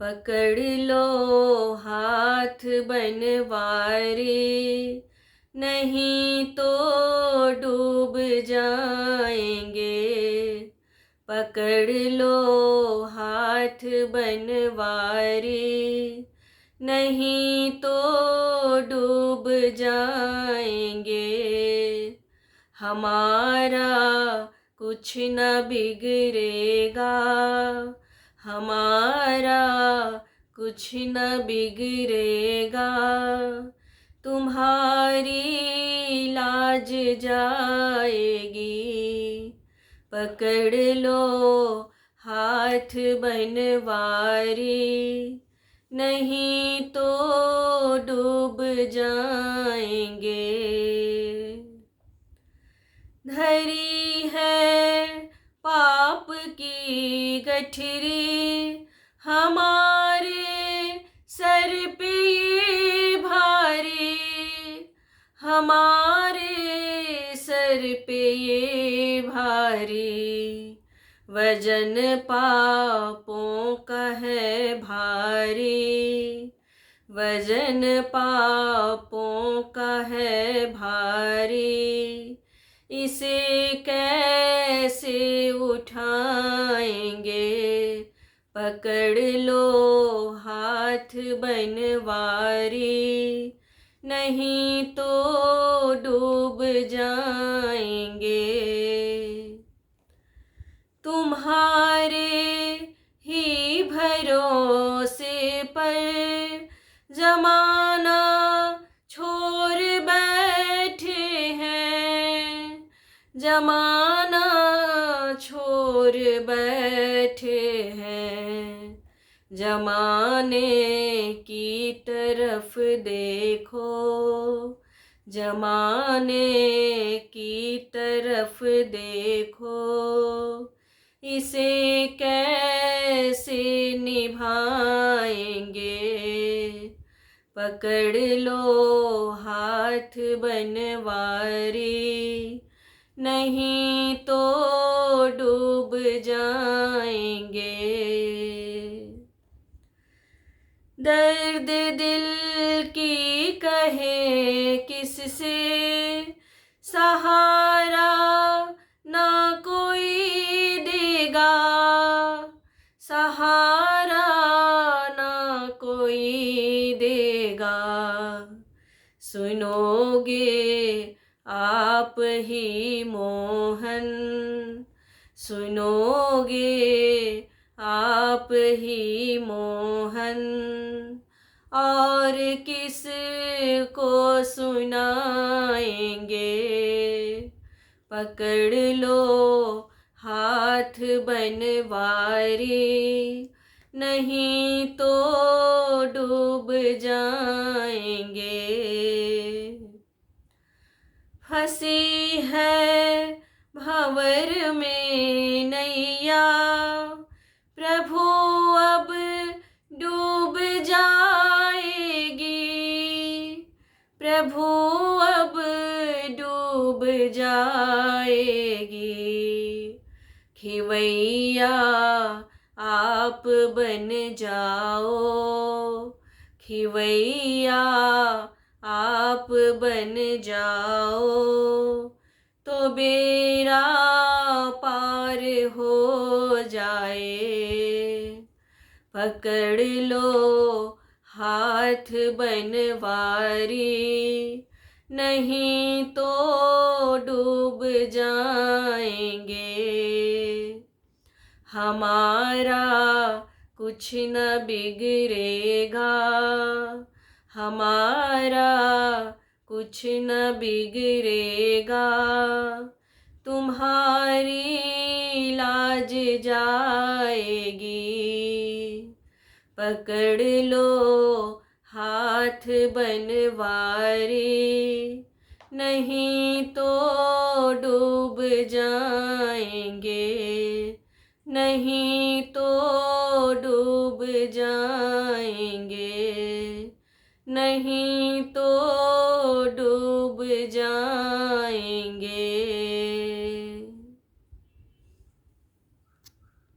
पकड़ लो हाथ बनवारे, नहीं तो डूब जाएंगे। पकड़ लो हाथ बनवारे, नहीं तो डूब जाएंगे। हमारा कुछ न बिगड़ेगा, हमारा कुछ न बिगड़ेगा। तुम्हारी लाज जाएगी। पकड़ लो हाथ बनवारी, नहीं तो डूब जाएंगे। धरी है पाप की गठरी, हमारे सर पे ये भारी, हमारे सर पे ये भारी। वजन पापों का है भारी, वजन पापों का है भारी। इसे कैसे उठाएंगे। पकड़ लो हाथ बनवारी, नहीं तो डूब जाएंगे। तुम्हारे ही भरोसे पर जमाना छोड़ बैठे हैं, जमाना छोड़ बैठे हैं। जमाने की तरफ देखो, जमाने की तरफ देखो। इसे कैसे निभाएंगे। पकड़ लो हाथ बनवारी, नहीं तो डूब जाएंगे। दर्द दिल की कहे किससे, सहारा ना कोई देगा, सहारा ना कोई देगा। सुनोगे आप ही मोहन, सुनोगे आप ही मोहन। और किस को सुनाएंगे। पकड़ लो हाथ बनवारी, नहीं तो डूब जाएंगे। फंसी है भंवर में नैया, प्रभु अब डूब जाएगी, प्रभु अब डूब जाएगी। खिवैया आप बन जाओ, खिवैया आप बन जाओ। तो बेड़ा पार हो जाए। पकड़ लो हाथ बनवारी, नहीं तो डूब जाएंगे। हमारा कुछ न बिगड़ेगा, हमारा कुछ न बिगड़ेगा। तुम्हारी लाज जाएगी। पकड़ लो हाथ बनवारी, नहीं तो डूब जाएंगे, नहीं तो डूब जाएंगे, नहीं तो डूब जाएंगे।